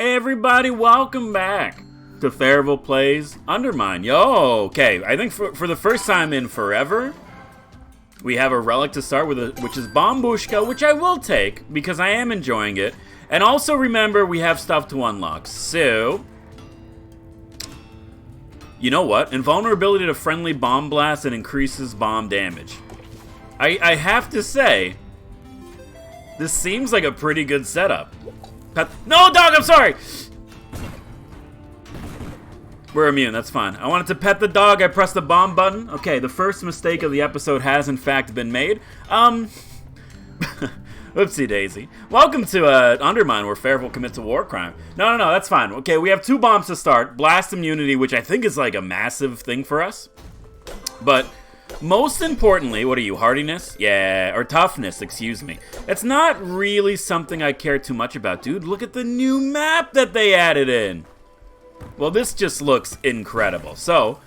Hey everybody, welcome back to Fairville Plays Undermine. Yo, okay, I think for the first time in forever, we have a relic to start with, which is Bombushka, which I will take because I am enjoying it. And also remember, we have stuff to unlock. So, you know what? Invulnerability to friendly bomb blasts and increases bomb damage. I have to say, this seems like a pretty good setup. No, dog, I'm sorry! We're immune, that's fine. I wanted to pet the dog, I pressed the bomb button. Okay, the first mistake of the episode has in fact been made. Whoopsie daisy. Welcome to Undermine, where Fairville commits a war crime. No, that's fine. Okay, we have 2 bombs to start. Blast immunity, which I think is like a massive thing for us. But most importantly, what are you, hardiness? Yeah, or toughness, excuse me. It's not really something I care too much about. Dude, look at the new map that they added in. Well, this just looks incredible. So,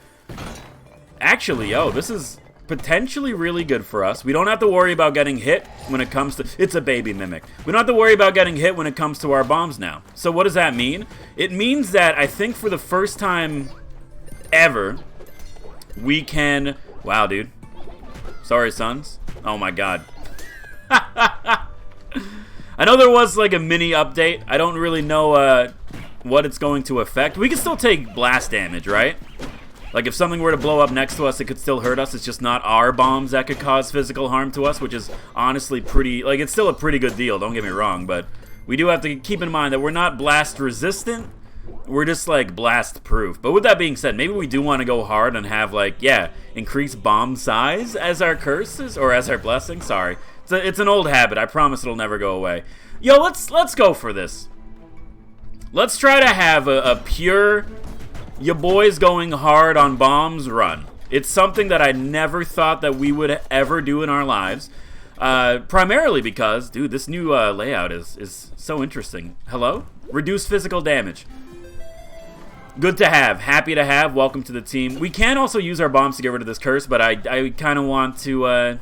actually, this is potentially really good for us. We don't have to worry about getting hit when it comes to... It's a baby mimic. We don't have to worry about getting hit when it comes to our bombs now. So what does that mean? It means that I think for the first time ever, we can... Wow, dude. Sorry, sons. Oh, my God. I know there was, like, a mini update. I don't really know what it's going to affect. We can still take blast damage, right? Like, if something were to blow up next to us, it could still hurt us. It's just not our bombs that could cause physical harm to us, which is honestly pretty... Like, it's still a pretty good deal, don't get me wrong, but we do have to keep in mind that we're not blast-resistant. We're just, like, blast-proof. But with that being said, maybe we do want to go hard and have, like, yeah, increase bomb size as our curses, or as our blessing. Sorry. It's an old habit. I promise it'll never go away. Yo, let's go for this. Let's try to have a pure... your boys going hard on bombs run. It's something that I never thought that we would ever do in our lives. Primarily because, dude, this new layout is so interesting. Hello? Reduce physical damage. Good to have. Happy to have. Welcome to the team. We can also use our bombs to get rid of this curse, but I kind of want to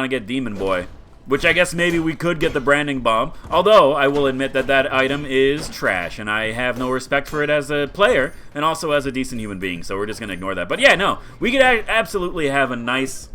get Demon Boy. Which I guess maybe we could get the branding bomb. Although, I will admit that that item is trash. And I have no respect for it as a player. And also as a decent human being. So we're just going to ignore that. But yeah, no. We could absolutely have a nice,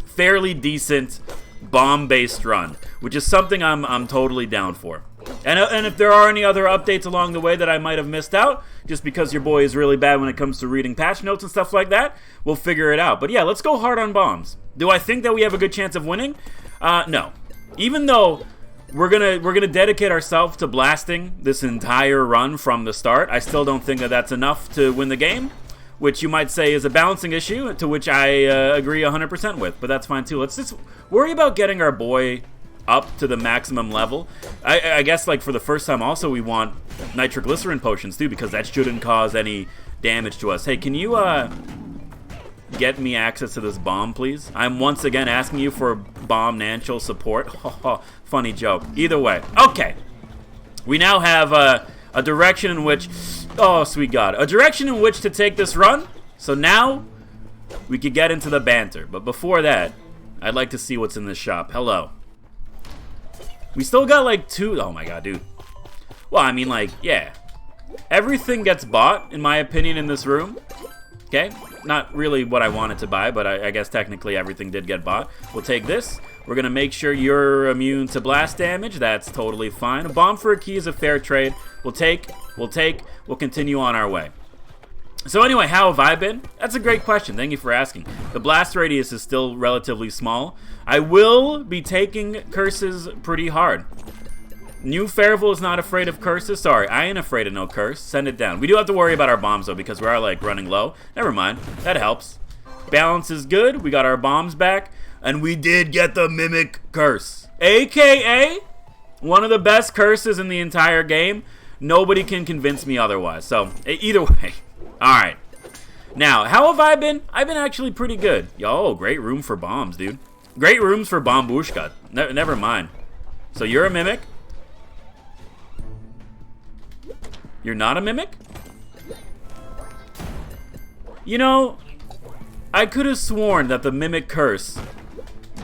fairly decent bomb-based run. Which is something I'm totally down for. And if there are any other updates along the way that I might have missed out, just because your boy is really bad when it comes to reading patch notes and stuff like that, we'll figure it out. But yeah, let's go hard on bombs. Do I think that we have a good chance of winning? No. Even though we're gonna dedicate ourselves to blasting this entire run from the start, I still don't think that that's enough to win the game, which you might say is a balancing issue, to which I agree 100% with, but that's fine too. Let's just worry about getting our boy up to the maximum level. I guess, like, for the first time also we want nitroglycerin potions too, because that shouldn't cause any damage to us. Hey, can you get me access to this bomb, please? I'm once again asking you for bomb-nantial support. Funny joke. Either way. Okay. We now have a direction in which... Oh, sweet God. A direction in which to take this run. So now, we could get into the banter. But before that, I'd like to see what's in this shop. Hello. We still got, like, 2... Oh, my God, dude. Well, I mean, like, yeah. Everything gets bought, in my opinion, in this room. Okay? Not really what I wanted to buy, but I guess technically everything did get bought. We'll take this. We're going to make sure you're immune to blast damage. That's totally fine. A bomb for a key is a fair trade. We'll take. We'll continue on our way. So anyway, how have I been? That's a great question. Thank you for asking. The blast radius is still relatively small. I will be taking curses pretty hard. New Fairville is not afraid of curses. Sorry, I ain't afraid of no curse. Send it down. We do have to worry about our bombs, though, because we are, like, running low. Never mind. That helps. Balance is good. We got our bombs back. And we did get the Mimic Curse. A.K.A. one of the best curses in the entire game. Nobody can convince me otherwise. So, either way. Alright. Now, how have I been? I've been actually pretty good. Yo, great room for bombs, dude. Great rooms for Bombushka. Never mind. So, you're a Mimic. You're not a Mimic? You know, I could have sworn that the Mimic Curse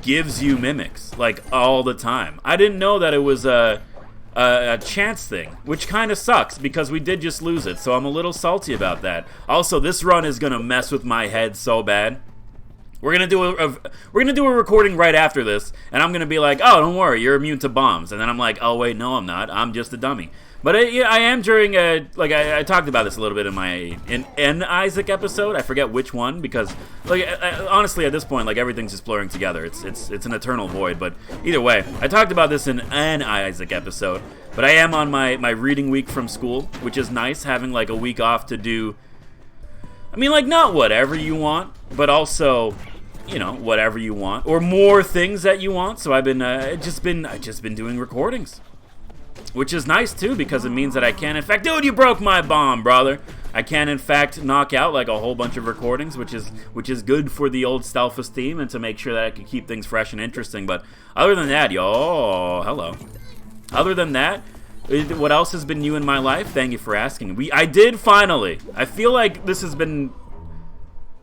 gives you Mimics, like, all the time. I didn't know that it was a a chance thing, which kind of sucks because we did just lose it, so I'm a little salty about that. Also, this run is gonna mess with my head so bad. We're gonna do a recording right after this, and I'm gonna be like, "Oh, don't worry, you're immune to bombs," and then I'm like, "Oh wait, no, I'm not. I'm just a dummy." But I am during I talked about this a little bit in my Isaac episode. I forget which one because honestly at this point like everything's just blurring together. It's an eternal void. But either way, I talked about this in an Isaac episode. But I am on my reading week from school, which is nice having like a week off to do. I mean like not whatever you want, but also whatever you want or more things that you want. So I've been just been doing recordings. Which is nice, too, because it means that I can, in fact... Dude, you broke my bomb, brother! I can, in fact, knock out, like, a whole bunch of recordings, which is good for the old self-esteem and to make sure that I can keep things fresh and interesting. But other than that, hello. Other than that, what else has been new in my life? Thank you for asking. I did finally. I feel like this has been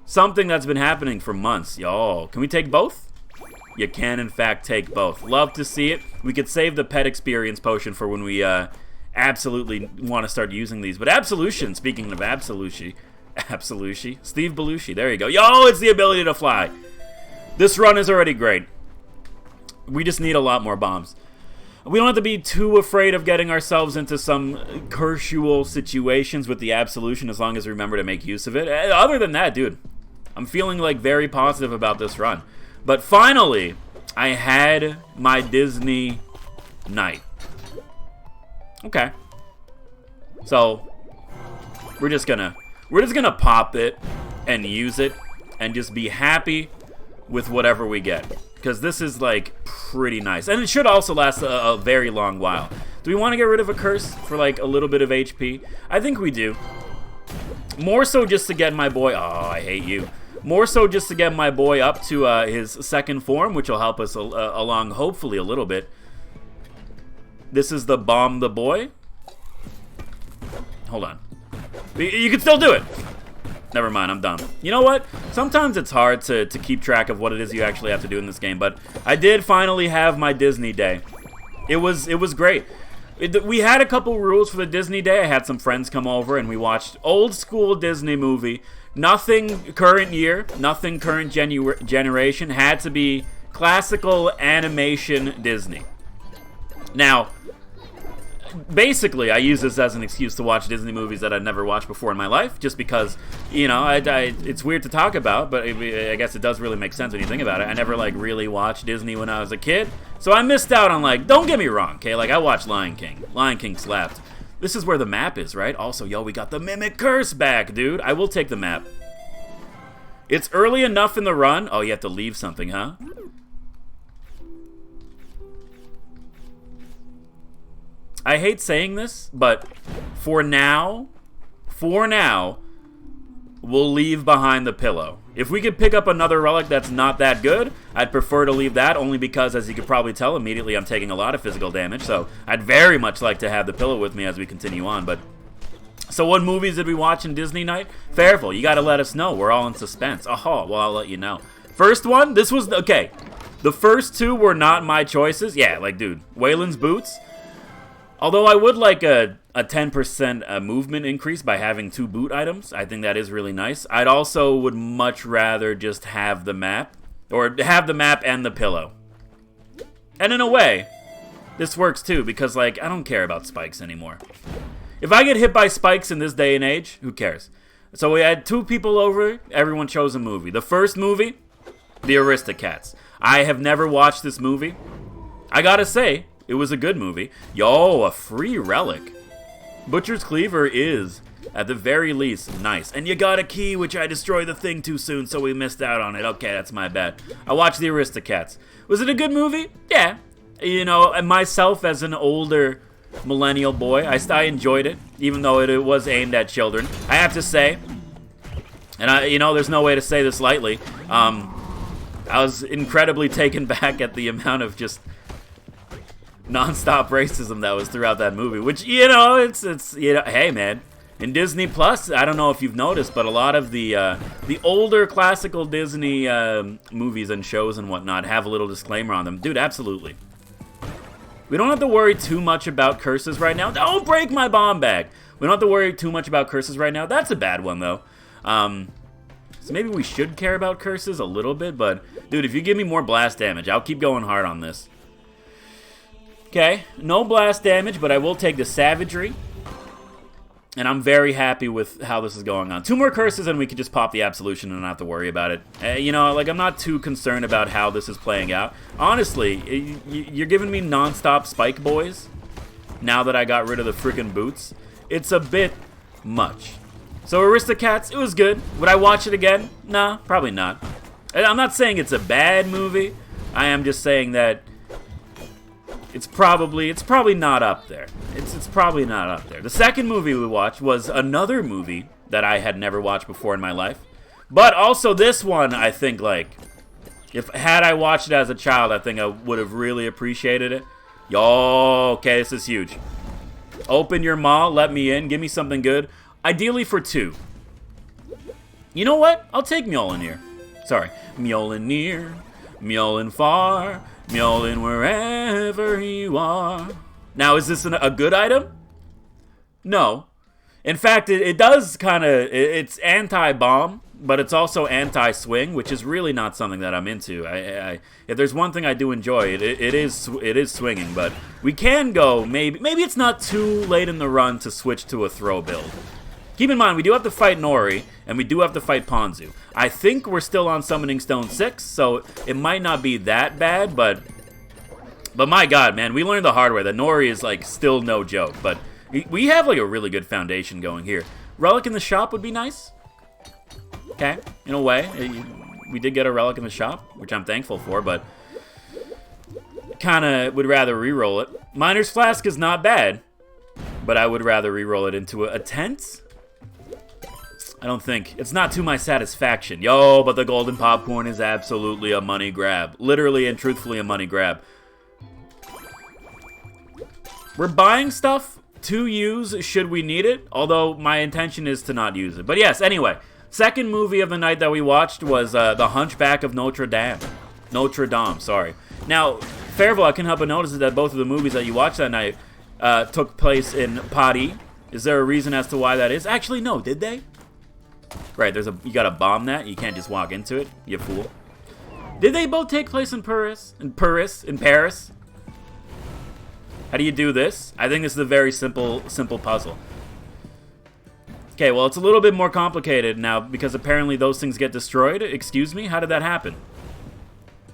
something that's been happening for months. Can we take both? You can, in fact, take both. Love to see it. We could save the pet experience potion for when we absolutely want to start using these. But Absolution, speaking of Absolushi, Steve Belushi, there you go. It's the ability to fly. This run is already great. We just need a lot more bombs. We don't have to be too afraid of getting ourselves into some cursual situations with the Absolution as long as we remember to make use of it. Other than that, dude, I'm feeling like very positive about this run. But finally, I had my Disney night. Okay. So, we're just gonna pop it and use it and just be happy with whatever we get. Because this is, like, pretty nice. And it should also last a very long while. Do we want to get rid of a curse for, like, a little bit of HP? I think we do. More so just to get my boy... Oh, I hate you. More so just to get my boy up to his second form, which will help us along, hopefully, a little bit. This is the Bomb the Boy. Hold on. You can still do it. Never mind, I'm done. You know what? Sometimes it's hard to keep track of what it is you actually have to do in this game, but I did finally have my Disney day. It was great. We had a couple rules for the Disney day. I had some friends come over, and we watched old school Disney movie. Nothing current year, nothing current generation. Had to be classical animation Disney. Now, basically, I use this as an excuse to watch Disney movies that I'd never watched before in my life, just because, it's weird to talk about, but I guess it does really make sense when you think about it. I never, really watched Disney when I was a kid, so I missed out on, don't get me wrong, okay? I watched Lion King. Lion King slapped. This is where the map is, right? Also, we got the Mimic Curse back, dude. I will take the map. It's early enough in the run. Oh, you have to leave something, huh? I hate saying this, but for now, we'll leave behind the pillow. If we could pick up another relic that's not that good, I'd prefer to leave that, only because, as you could probably tell, immediately I'm taking a lot of physical damage, so I'd very much like to have the pillow with me as we continue on, but... So what movies did we watch in Disney night? Fairful, you gotta let us know. We're all in suspense. Oh, well, I'll let you know. First one, this was... Okay, the first two were not my choices. Yeah, dude, Waylon's Boots. Although I would like a 10% movement increase by having 2 boot items. I think that is really nice. I'd also would much rather just have the map. Or have the map and the pillow. And in a way, this works too, because, I don't care about spikes anymore. If I get hit by spikes in this day and age, who cares? So we had 2 people over, everyone chose a movie. The first movie, The Aristocats. I have never watched this movie. I gotta say, it was a good movie. A free relic. Butcher's Cleaver is, at the very least, nice. And you got a key, which I destroyed the thing too soon, so we missed out on it. Okay, that's my bad. I watched The Aristocats. Was it a good movie? Yeah. And myself as an older millennial boy, I enjoyed it, even though it was aimed at children. I have to say, and there's no way to say this lightly, I was incredibly taken back at the amount of just non-stop racism that was throughout that movie, which, hey man, in Disney Plus, I don't know if you've noticed, but a lot of the older classical Disney movies and shows and whatnot have a little disclaimer on them. Dude, absolutely. We don't have to worry too much about curses right now. Don't break my bomb bag. We don't have to worry too much about curses right now. That's a bad one, though. So maybe we should care about curses a little bit, but dude, if you give me more blast damage, I'll keep going hard on this. Okay, no blast damage, but I will take the savagery. And I'm very happy with how this is going on. 2 more curses and we can just pop the absolution and not have to worry about it. You know, like, I'm not too concerned about how this is playing out. Honestly, you're giving me non-stop spike boys now that I got rid of the freaking boots. It's a bit much. So Aristocats, it was good. Would I watch it again? Nah, probably not. I'm not saying it's a bad movie. I am just saying that it's probably not up there. It's probably not up there. The second movie we watched was another movie that I had never watched before in my life. But also this one, I think, like, had I watched it as a child, I think I would have really appreciated it. Yo, okay, this is huge. Open your maw, let me in, give me something good. Ideally for 2. You know what? I'll take Mjolnir. Sorry. Mjolnir, Mjolnir far, Mjolnir wherever you are. Now, is this a good item? No. In fact, it does kind of, it's anti-bomb, but it's also anti-swing, which is really not something that I'm into. If there's one thing I do enjoy, it is swinging, but we can go, maybe it's not too late in the run to switch to a throw build. Keep in mind, we do have to fight Nori, and we do have to fight Ponzu. I think we're still on Summoning Stone 6, so it might not be that bad, but my god, man, we learned the hard way that Nori is, like, still no joke, but we have, like, a really good foundation going here. Relic in the shop would be nice. Okay, in a way. We did get a relic in the shop, which I'm thankful for, but kind of would rather re-roll it. Miner's Flask is not bad, but I would rather re-roll it into a tent. I don't think. It's not to my satisfaction. Yo, but the golden popcorn is absolutely a money grab. Literally and truthfully a money grab. We're buying stuff to use should we need it, although my intention is to not use it. But yes, anyway, second movie of the night that we watched was The Hunchback of Notre Dame. Notre Dame, sorry. Now, Fairville, I couldn't help but notice that both of the movies that you watched that night took place in Paris. Is there a reason as to why that is? Actually, no, did they? Right, you gotta bomb that. You can't just walk into it, you fool. Did they both take place in Paris? In Paris? How do you do this? I think this is a very simple puzzle. Okay, well, it's a little bit more complicated now because apparently those things get destroyed. Excuse me? How did that happen?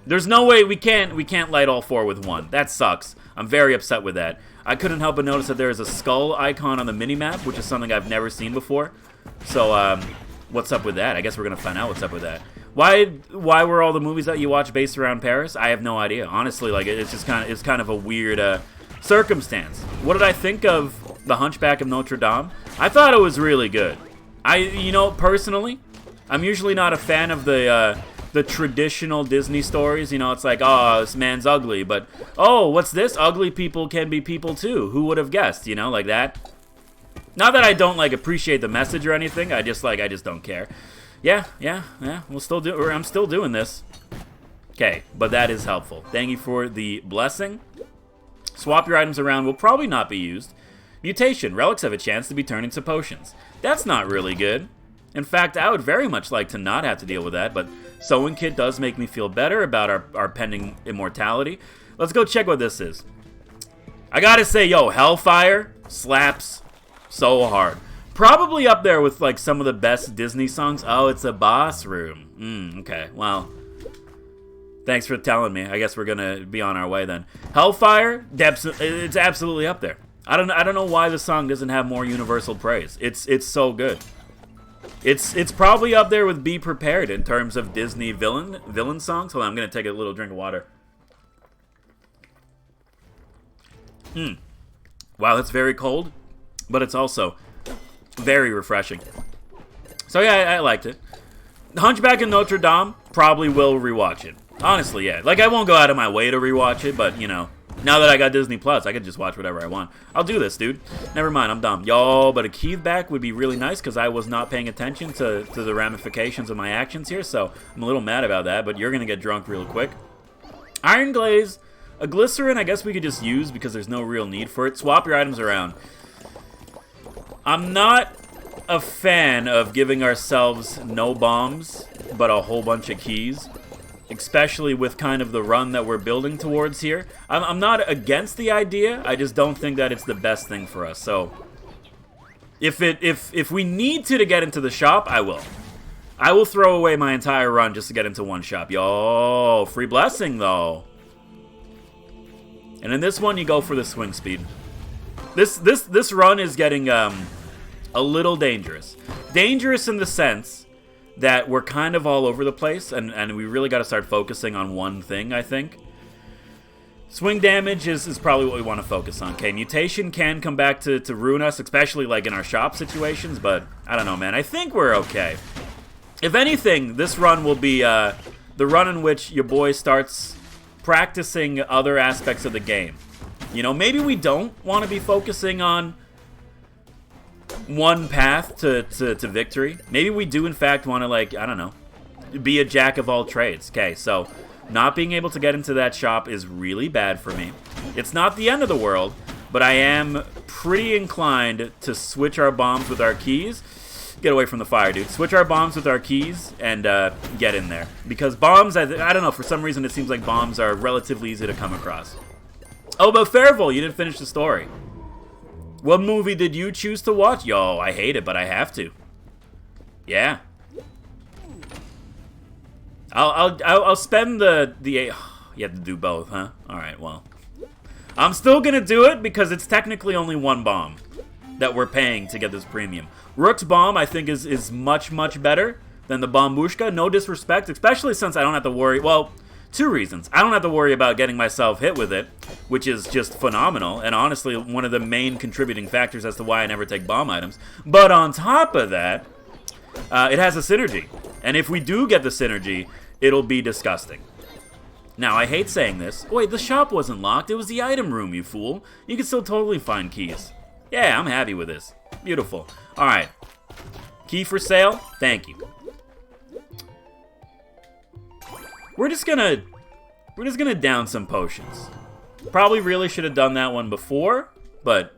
There's no way we can't light all 4 with 1. That sucks. I'm very upset with that. I couldn't help but notice that there is a skull icon on the minimap, which is something I've never seen before. So, what's up with that? I guess we're gonna find out what's up with that. Why were all the movies that you watch based around Paris? I have no idea. Honestly, like, it's kind of a weird circumstance. What did I think of The Hunchback of Notre Dame? I thought it was really good. You know, personally, I'm usually not a fan of the traditional Disney stories. You know, it's like, oh, this man's ugly, but, oh, what's this? Ugly people can be people too. Who would have guessed, you know, like that? Not that I don't, like, appreciate the message or anything. I just don't care. Yeah, I'm still doing this. Okay, but that is helpful. Thank you for the blessing. Swap your items around will probably not be used. Mutation. Relics have a chance to be turned into potions. That's not really good. In fact, I would very much like to not have to deal with that, but Sewing Kit does make me feel better about our pending immortality. Let's go check what this is. I gotta say, yo, Hellfire slaps so hard. Probably up there with, like, some of the best Disney songs. Oh, it's a boss room. Okay, well, thanks for telling me. I guess we're gonna be on our way then. Hellfire, it's absolutely up there. I don't know why the song doesn't have more universal praise. It's so good. It's probably up there with Be Prepared in terms of Disney villain songs. Hold on, I'm gonna take a little drink of water. Wow, that's very cold, but it's also very refreshing. So yeah, I liked it. Hunchback of Notre Dame, probably will rewatch it. Honestly, yeah. Like, I won't go out of my way to rewatch it, but, you know, now that I got Disney Plus, I can just watch whatever I want. I'll do this, dude. Never mind, I'm dumb. Yo, but a Keith back would be really nice because I was not paying attention to the ramifications of my actions here, so I'm a little mad about that, but you're going to get drunk real quick. Iron Glaze, A glycerin, I guess we could just use because there's no real need for it. Swap your items around. I'm not a fan of giving ourselves no bombs, but a whole bunch of keys. Especially with kind of the run that we're building towards here. I'm not against the idea, I just don't think that it's the best thing for us. So, if we need to get into the shop, I will. I will throw away my entire run just to get into one shop. Yo, free blessing, though. And in this one, you go for the swing speed. This run is getting a little dangerous. Dangerous in the sense that we're kind of all over the place, and we really got to start focusing on one thing, I think. Swing damage is probably what we want to focus on. Okay, mutation can come back to ruin us, especially like in our shop situations, but I don't know, man. I think we're okay. If anything, this run will be the run in which your boy starts practicing other aspects of the game. You know, maybe we don't want to be focusing on one path to victory. Maybe we do, in fact, want to, like, I don't know, be a jack of all trades. Okay, so not being able to get into that shop is really bad for me. It's not the end of the world, but I am pretty inclined to switch our bombs with our keys. Get away from the fire, dude. Switch our bombs with our keys and get in there. Because bombs, I don't know, for some reason it seems like bombs are relatively easy to come across. Oh, but Fairville, you didn't finish the story. What movie did you choose to watch? Yo, I hate it, but I have to. Yeah. I'll spend the you have to do both, huh? All right, well, I'm still gonna do it because it's technically only one bomb that we're paying to get this premium. Rook's bomb, I think, is much better than the Bombushka. No disrespect, especially since I don't have to worry. Well, two reasons. I don't have to worry about getting myself hit with it, which is just phenomenal, and honestly one of the main contributing factors as to why I never take bomb items. But on top of that, it has a synergy. And if we do get the synergy, it'll be disgusting. Now, I hate saying this. Wait, the shop wasn't locked. It was the item room, you fool. You can still totally find keys. Yeah, I'm happy with this. Beautiful. Alright. Key for sale? Thank you. We're just gonna down some potions. Probably really should have done that one before, but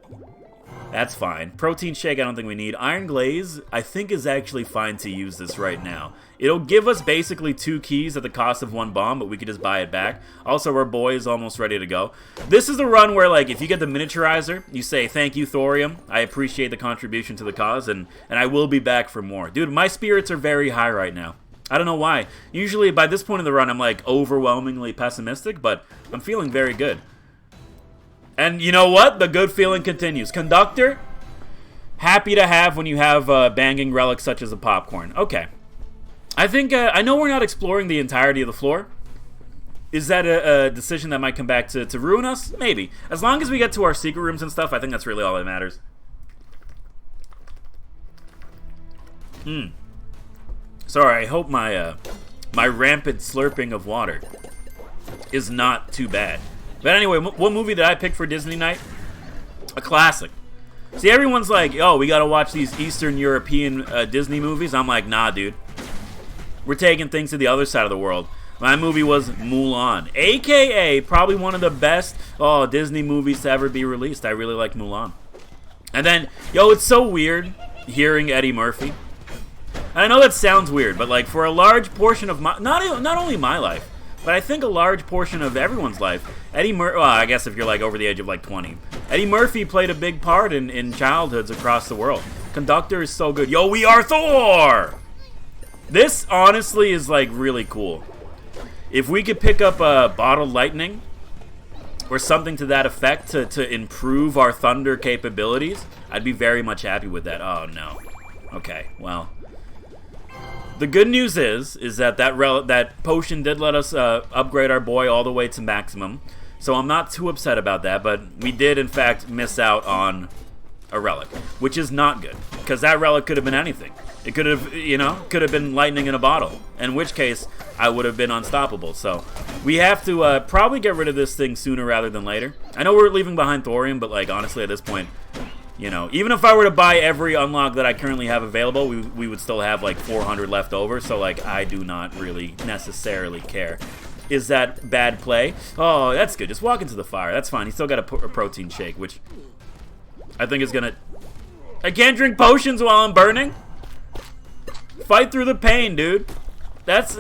that's fine. Protein shake, I don't think we need. Iron glaze, I think is actually fine to use this right now. It'll give us basically 2 keys at the cost of 1 bomb, but we could just buy it back. Also, our boy is almost ready to go. This is a run where, like, if you get the miniaturizer, you say, thank you, Thorium. I appreciate the contribution to the cause, and I will be back for more. Dude, my spirits are very high right now. I don't know why. Usually, by this point in the run, I'm, like, overwhelmingly pessimistic, but I'm feeling very good. And you know what? The good feeling continues. Conductor, happy to have when you have banging relics such as a popcorn. Okay. I think, I know we're not exploring the entirety of the floor. Is that a decision that might come back to ruin us? Maybe. As long as we get to our secret rooms and stuff, I think that's really all that matters. Sorry, I hope my my rampant slurping of water is not too bad. But anyway, what movie did I pick for Disney night? A classic. See, everyone's like, oh, we gotta watch these Eastern European Disney movies. I'm like, nah, dude. We're taking things to the other side of the world. My movie was Mulan, a.k.a. probably one of the best Disney movies to ever be released. I really like Mulan. And then, yo, it's so weird hearing Eddie Murphy. And I know that sounds weird, but like for a large portion of my, not only my life, but I think a large portion of everyone's life, Eddie Murphy, well, I guess if you're like over the age of like 20, Eddie Murphy played a big part in childhoods across the world. Conductor is so good. Yo, we are Thor! This, honestly, is, like, really cool. If we could pick up Bottled Lightning or something to that effect to improve our thunder capabilities, I'd be very much happy with that. Oh, no. Okay, well. The good news is that potion did let us upgrade our boy all the way to maximum, so I'm not too upset about that, but we did, in fact, miss out on a relic, which is not good, because that relic could have been anything. It could have, could have been lightning in a bottle, in which case I would have been unstoppable. So we have to probably get rid of this thing sooner rather than later. I know we're leaving behind thorium, but like honestly at this point, even if I were to buy every unlock that I currently have available, we would still have like 400 left over. So like I do not really necessarily care. is that bad play. Oh, that's good. Just walk into the fire. That's fine. He's still got a protein shake, which I think is going to... I can't drink potions while I'm burning? Fight through the pain, dude. That's...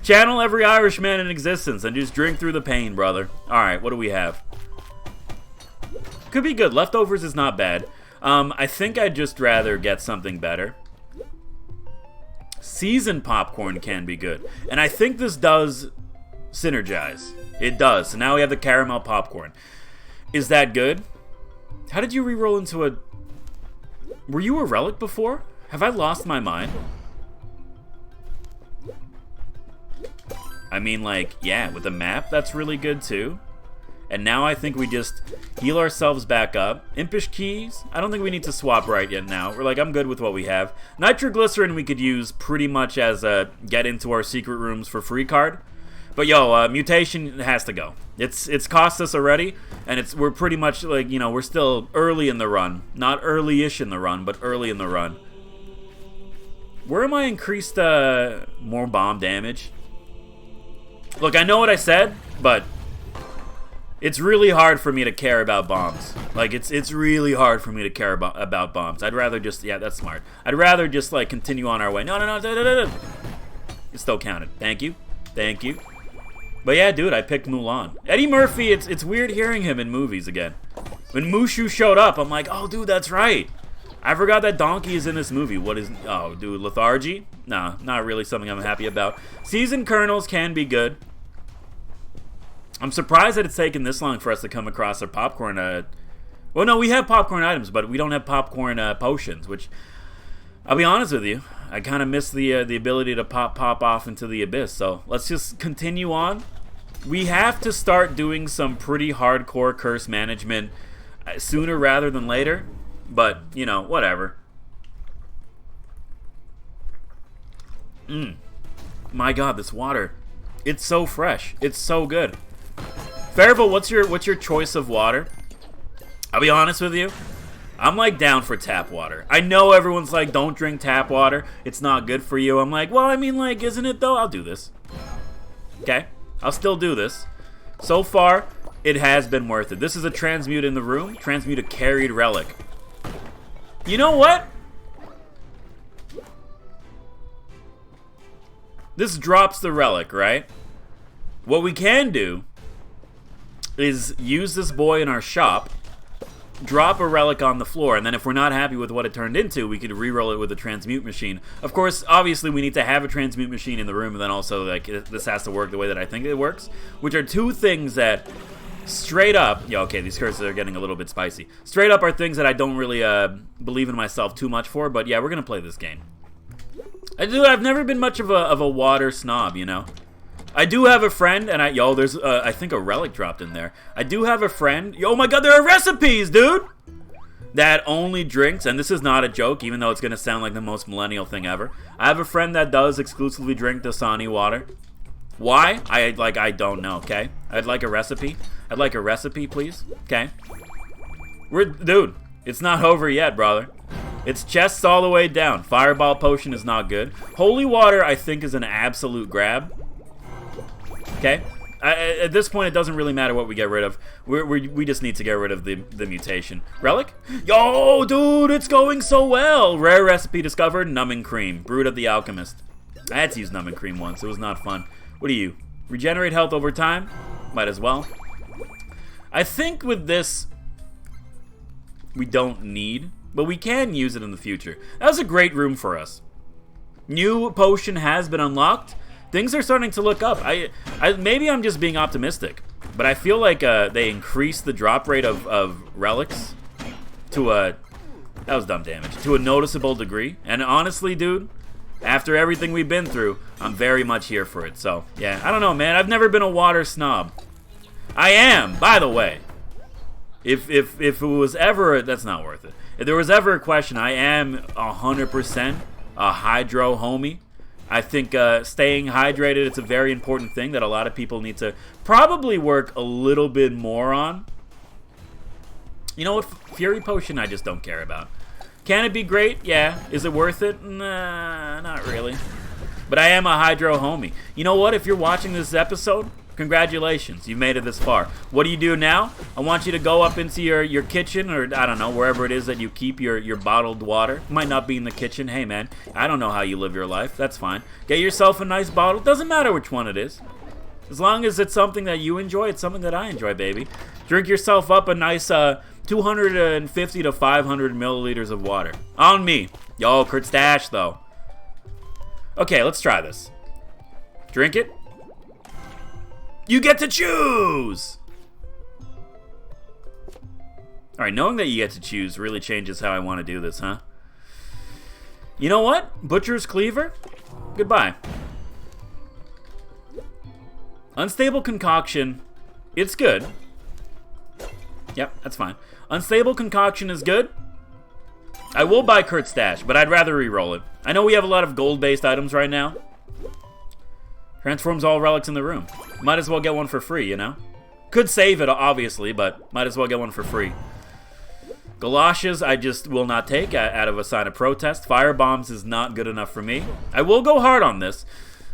Channel every Irishman in existence and just drink through the pain, brother. Alright, what do we have? Could be good. Leftovers is not bad. I think I'd just rather get something better. Seasoned popcorn can be good. And I think this does synergize. It does. So now we have the caramel popcorn. Is that good? How did you reroll into a... Were you a relic before? Have I lost my mind? I mean, like, yeah, with the map, that's really good too. And now I think we just heal ourselves back up. Impish keys, I don't think we need to swap right yet now. We're like, I'm good with what we have. Nitroglycerin we could use pretty much as a get into our secret rooms for free card. But yo, mutation has to go. It's cost us already, and we're pretty much like, you know, we're still early in the run. Not early-ish in the run, but early in the run. Where am I increased more bomb damage? Look, I know what I said, but it's really hard for me to care about bombs. Like, it's really hard for me to care about bombs. I'd rather just... Yeah, that's smart. I'd rather just, like, continue on our way. No. It still counted. Thank you. Thank you. But yeah, dude, I picked Mulan. Eddie Murphy, it's weird hearing him in movies again. When Mushu showed up, I'm like, oh, dude, that's right. I forgot that Donkey is in this movie. What is... Oh, dude, lethargy? Nah, not really something I'm happy about. Seasoned kernels can be good. I'm surprised that it's taken this long for us to come across a popcorn... Well, no, we have popcorn items, but we don't have popcorn potions, which... I'll be honest with you. I kind of miss the ability to pop off into the abyss. So let's just continue on. We have to start doing some pretty hardcore curse management sooner rather than later. But, you know, whatever. My God, this water. It's so fresh. It's so good. Farival, what's your choice of water? I'll be honest with you. I'm like down for tap water. I know everyone's like, don't drink tap water. It's not good for you. I'm like, well, I mean, like, isn't it though? I'll do this. Okay? I'll still do this. So far, it has been worth it. This is a transmute in the room. Transmute a carried relic. You know what? This drops the relic, right? What we can do is use this boy in our shop, drop a relic on the floor, and then if we're not happy with what it turned into, we could re-roll it with a transmute machine. Of course, obviously, we need to have a transmute machine in the room, and then also, like, this has to work the way that I think it works, which are two things that straight up... Yeah, okay, these curses are getting a little bit spicy. Straight up are things that I don't really believe in myself too much for, but yeah, we're going to play this game. I've never been much of a water snob, you know? I do have a friend, and there's, I think a relic dropped in there. I do have a friend, oh my God, there are recipes, dude! That only drinks, and this is not a joke, even though it's gonna sound like the most millennial thing ever. I have a friend that does exclusively drink Dasani water. Why? I don't know, okay? I'd like a recipe. I'd like a recipe, please, okay? Dude, it's not over yet, brother. It's chests all the way down. Fireball potion is not good. Holy water, I think, is an absolute grab. Okay? At this point, it doesn't really matter what we get rid of. We just need to get rid of the mutation. Relic? Yo, dude, it's going so well! Rare recipe discovered, numbing cream. Brewed of the alchemist. I had to use numbing cream once. It was not fun. What are you? Regenerate health over time? Might as well. I think with this, we don't need, but we can use it in the future. That was a great room for us. New potion has been unlocked. Things are starting to look up. Maybe I'm just being optimistic, but I feel like they increased the drop rate of relics to that was dumb damage, to a noticeable degree. And honestly, dude, after everything we've been through, I'm very much here for it. So, yeah, I don't know, man. I've never been a water snob. I am, by the way. If it was ever, that's not worth it. If there was ever a question, I am 100% a hydro homie. I think staying hydrated, it's a very important thing that a lot of people need to probably work a little bit more on. You know what? Fury Potion I just don't care about. Can it be great? Yeah. Is it worth it? Nah, not really. But I am a hydro homie. You know what? If you're watching this episode, congratulations. You made it this far. What do you do now? I want you to go up into your kitchen, or I don't know, wherever it is that you keep your bottled water. Might not be in the kitchen. Hey, man, I don't know how you live your life. That's fine. Get yourself a nice bottle. Doesn't matter which one it is. As long as it's something that you enjoy, it's something that I enjoy, baby. Drink yourself up a nice 250 to 500 milliliters of water. On me. Yo, Kurt Stash, though. Okay, let's try this. Drink it. You get to choose! Alright, knowing that you get to choose really changes how I want to do this, huh? You know what? Butcher's Cleaver? Goodbye. Unstable Concoction. It's good. Yep, that's fine. Unstable Concoction is good. I will buy Kurt Stash, but I'd rather re-roll it. I know we have a lot of gold-based items right now. Transforms all relics in the room. Might as well get one for free, you know? Could save it, obviously, but might as well get one for free. Galoshes, I just will not take out of a sign of protest. Fire bombs is not good enough for me. I will go hard on this.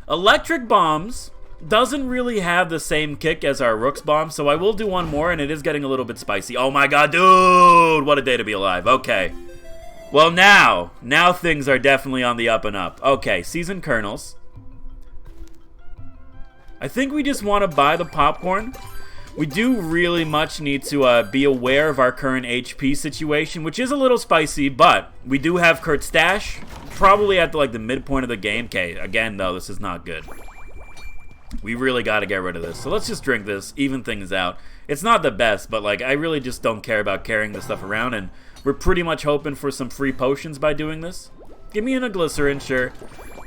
Electric bombs doesn't really have the same kick as our Rook's bomb, so I will do one more, and it is getting a little bit spicy. Oh my god, dude! What a day to be alive. Okay. Well, now things are definitely on the up and up. Okay, seasoned kernels. I think we just want to buy the popcorn. We do really much need to be aware of our current HP situation, which is a little spicy, but we do have Kurt Stash, probably at the midpoint of the game. Okay, again, though, this is not good. We really got to get rid of this. So let's just drink this, even things out. It's not the best, but I really just don't care about carrying this stuff around, and we're pretty much hoping for some free potions by doing this. Give me a glycerin, sure.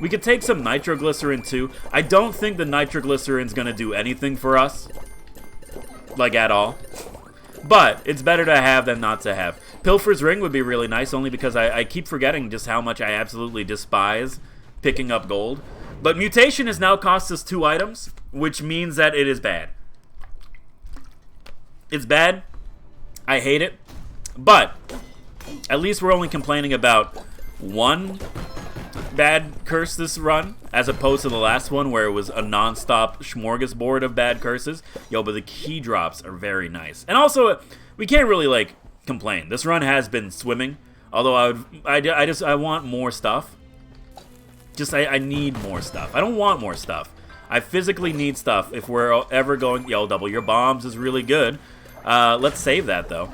We could take some nitroglycerin, too. I don't think the nitroglycerin's going to do anything for us. At all. But it's better to have than not to have. Pilfer's Ring would be really nice, only because I keep forgetting just how much I absolutely despise picking up gold. But Mutation has now cost us 2 items, which means that it is bad. It's bad. I hate it. But at least we're only complaining about one bad curse this run, as opposed to the last one where it was a non-stop smorgasbord of bad curses. Yo, but the key drops are very nice. And also, we can't really, complain. This run has been swimming, although I want more stuff. I need more stuff. I don't want more stuff. I physically need stuff if we're ever going... Yo, double your bombs is really good. Let's save that, though.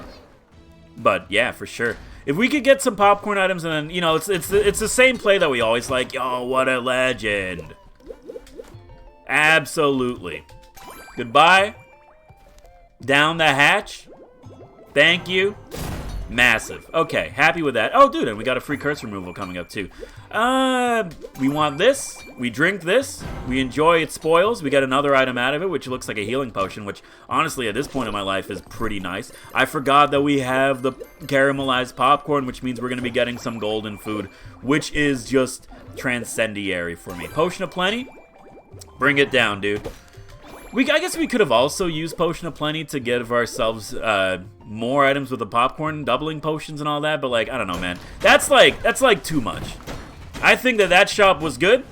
But, yeah, for sure. If we could get some popcorn items and then, it's the same play that we always like. Yo, what a legend. Absolutely. Goodbye. Down the hatch. Thank you. Massive. Okay, happy with that. Oh, dude, and we got a free curse removal coming up, too. We want this. We drink this. We enjoy its spoils. We get another item out of it, which looks like a healing potion, which, honestly, at this point in my life is pretty nice. I forgot that we have the caramelized popcorn, which means we're going to be getting some golden food, which is just transcendiary for me. Potion of Plenty? Bring it down, dude. I guess we could have also used Potion of Plenty to give ourselves more items with the popcorn, doubling potions and all that, but I don't know, man. That's too much. I think that shop was good.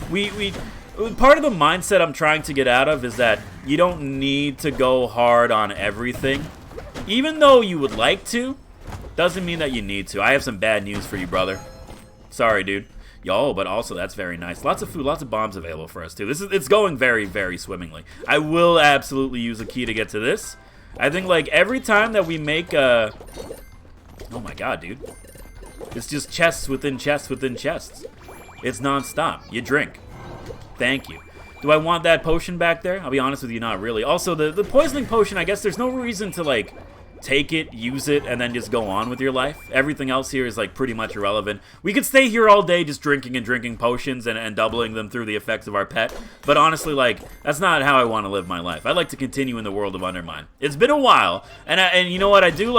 Part of the mindset I'm trying to get out of is that you don't need to go hard on everything. Even though you would like to, doesn't mean that you need to. I have some bad news for you, brother. Sorry, dude. Yo, but also that's very nice. Lots of food, lots of bombs available for us too. It's going very, very swimmingly. I will absolutely use a key to get to this. I think every time that we make oh my god, dude. It's just chests within chests within chests. It's non-stop. You drink. Thank you. Do I want that potion back there? I'll be honest with you, not really. Also, the poisoning potion, I guess there's no reason to take it, use it, and then just go on with your life. Everything else here is pretty much irrelevant. We could stay here all day just drinking and drinking potions and doubling them through the effects of our pet. But honestly, that's not how I want to live my life. I'd like to continue in the world of Undermine. It's been a while, and you know what? I do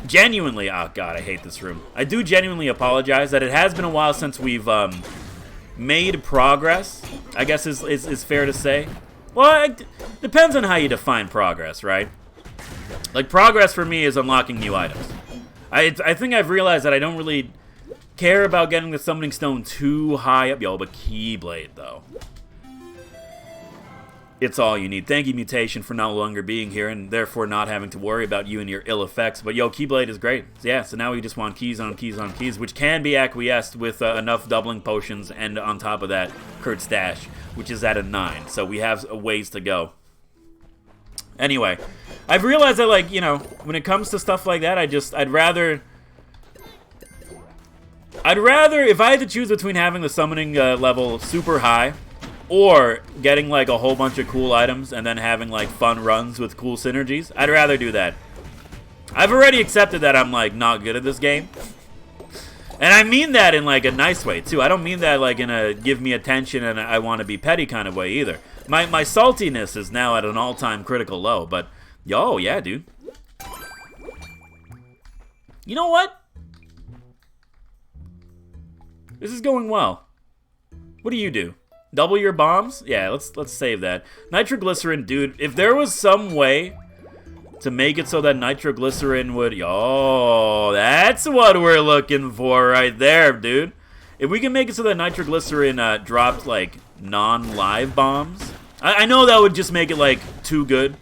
genuinely, oh god, I hate this room. I do genuinely apologize that it has been a while since we've made progress, I guess is fair to say. Well, it depends on how you define progress, right? Progress for me is unlocking new items. I think I've realized that I don't really care about getting the summoning stone too high up. Yo, but Keyblade, though. It's all you need. Thank you, Mutation, for no longer being here and therefore not having to worry about you and your ill effects. But yo, Keyblade is great. Yeah, so now we just want keys on keys on keys, which can be acquiesced with enough doubling potions and on top of that, Kurt Stash, which is at a 9. So we have a ways to go. Anyway, I've realized that, like, you know, when it comes to stuff like that, I'd rather, if I had to choose between having the summoning level super high or getting, like, a whole bunch of cool items and then having, like, fun runs with cool synergies, I'd rather do that. I've already accepted that I'm, like, not good at this game. And I mean that in, like, a nice way, too. I don't mean that, like, in a give me attention and I want to be petty kind of way, either. My saltiness is now at an all-time critical low, but, yo, yeah, dude. You know what? This is going well. What do you do? Double your bombs? Yeah, let's save that. Nitroglycerin, dude, if there was some way to make it so that nitroglycerin would... Oh, that's what we're looking for right there, dude. If we can make it so that nitroglycerin dropped, like, non-live bombs... I know that would just make it, like, too good.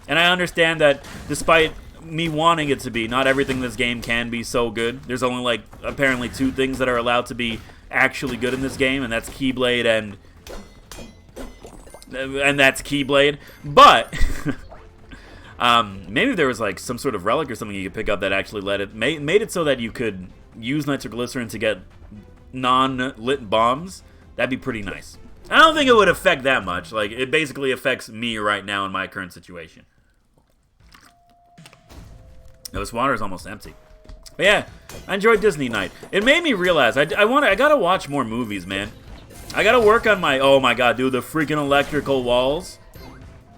And I understand that despite me wanting it to be, not everything in this game can be so good. There's only, like, apparently 2 things that are allowed to be actually good in this game, and that's Keyblade and that's Keyblade. But maybe there was like some sort of relic or something you could pick up that actually made it so that you could use nitroglycerin to get non-lit bombs. That'd be pretty nice. I don't think it would affect that much. Like, it basically affects me right now in my current situation. Now, this water is almost empty. But yeah, I enjoyed Disney Night. It made me realize I gotta watch more movies, man. I gotta work on my, oh my god, dude, the freaking electrical walls.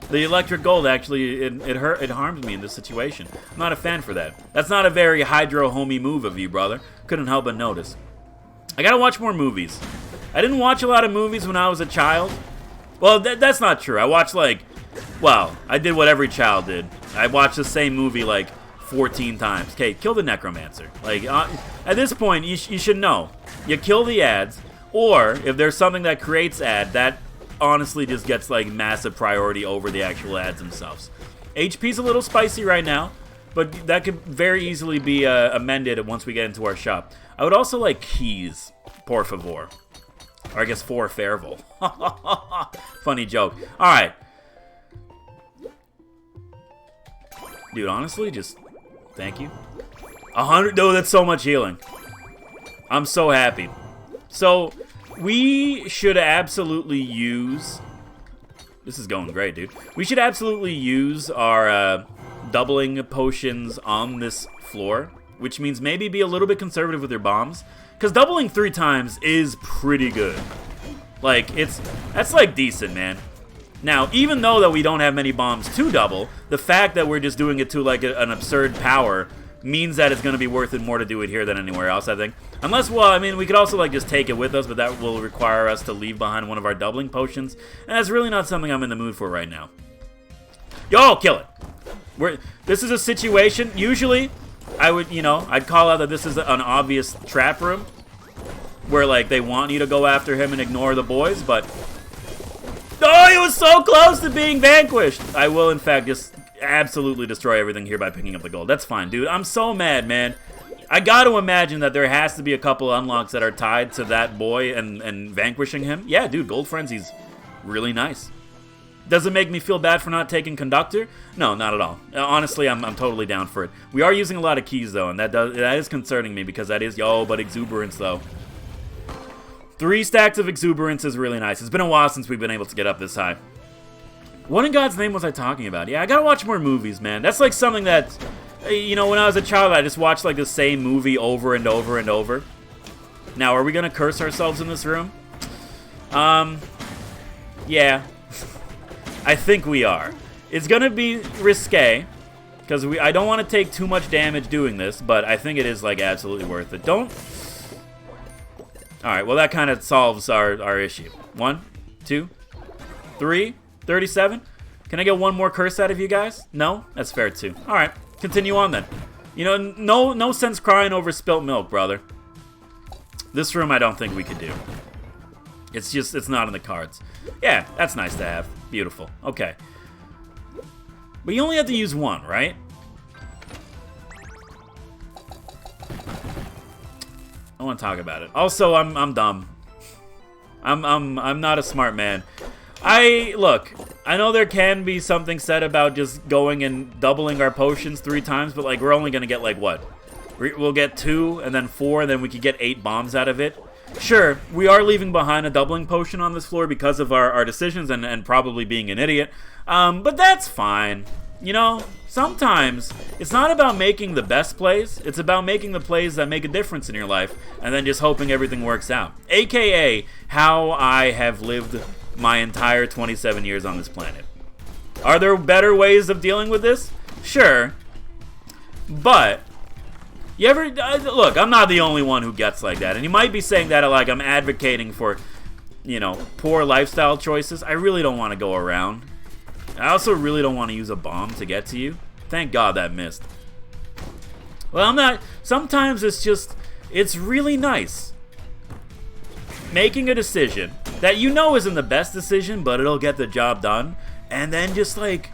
The electric gold actually, it harmed me in this situation. I'm not a fan for that. That's not a very hydro-homey move of you, brother. Couldn't help but notice. I gotta watch more movies. I didn't watch a lot of movies when I was a child. Well, that's not true. I watched, like, well, I did what every child did. I watched the same movie, like, 14 times. Okay, kill the necromancer. Like, at this point, you should know. You kill the ads, or if there's something that creates ad, that honestly just gets, like, massive priority over the actual ads themselves. HP's a little spicy right now, but that could very easily be amended once we get into our shop. I would also like keys, por favor. Or I guess for Fairville. Funny joke. Alright. Dude, honestly, just thank you. 100, no, that's so much healing. I'm so happy. So, we should absolutely use... This is going great, dude. We should absolutely use our doubling potions on this floor, which means maybe be a little bit conservative with your bombs. Because doubling 3 times is pretty good. Like, that's like decent, man. Now, even though that we don't have many bombs to double, the fact that we're just doing it to like an absurd power means that it's going to be worth it more to do it here than anywhere else, I think. Unless, well, I mean, we could also like just take it with us, but that will require us to leave behind one of our doubling potions. And that's really not something I'm in the mood for right now. Yo, kill it. This is a situation, usually... I would, you know, I'd call out that this is an obvious trap room where, like, they want you to go after him and ignore the boys, but... Oh, he was so close to being vanquished! I will, in fact, just absolutely destroy everything here by picking up the gold. That's fine, dude. I'm so mad, man. I gotta imagine that there has to be a couple unlocks that are tied to that boy and vanquishing him. Yeah, dude, Gold Frenzy's really nice. Does it make me feel bad for not taking Conductor? No, not at all. Honestly, I'm totally down for it. We are using a lot of keys, though, and that is concerning me because that is, yo, but Exuberance, though. 3 stacks of Exuberance is really nice. It's been a while since we've been able to get up this high. What in God's name was I talking about? Yeah, I gotta watch more movies, man. That's like something that, you know, when I was a child, I just watched like the same movie over and over and over. Now, are we gonna curse ourselves in this room? Yeah. I think we are. It's gonna be risque, because I don't want to take too much damage doing this, but I think it is like absolutely worth it. Don't... Alright, well that kind of solves our issue. 1, 2, 3, 37. Can I get one more curse out of you guys? No? That's fair too. Alright, continue on then. You know, no sense crying over spilt milk, brother. This room I don't think we could do. It's not in the cards. Yeah, that's nice to have. Beautiful. Okay. But you only have to use one, right? I want to talk about it. Also, I'm dumb. I'm not a smart man. Look, I know there can be something said about just going and doubling our potions 3 times, but like we're only gonna get like what? We'll get 2 and then 4, and then we could get 8 bombs out of it. Sure, we are leaving behind a doubling potion on this floor because of our decisions and probably being an idiot. But that's fine. You know, sometimes it's not about making the best plays. It's about making the plays that make a difference in your life and then just hoping everything works out. AKA how I have lived my entire 27 years on this planet. Are there better ways of dealing with this? Sure. But you ever look, I'm not the only one who gets like that. And you might be saying that like I'm advocating for, you know, poor lifestyle choices. I really don't want to go around. I also really don't want to use a bomb to get to you. Thank God that missed. Well, I'm not. Sometimes it's really nice making a decision that you know isn't the best decision, but it'll get the job done, and then just like